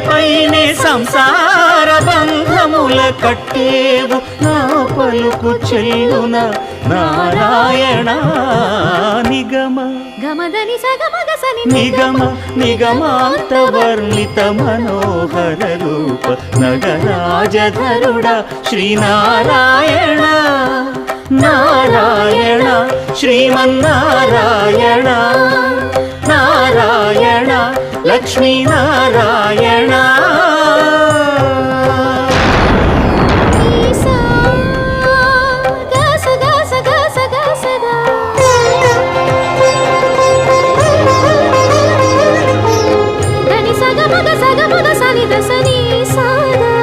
పైనే సంసార బంధముల కట్టేవు నా పలుకు చెల్లున నారాయణ నిగమ గమదని సగమగసని నిగమ నిగమాంత వర్ణిత మనోహర రూప నగరాజధరుడ శ్రీనారాయణ నారాయణ శ్రీమన్నారాయణ నారాయణ లక్ష్మీనారాయణ సగమగ సగమగ సని దసని సాదా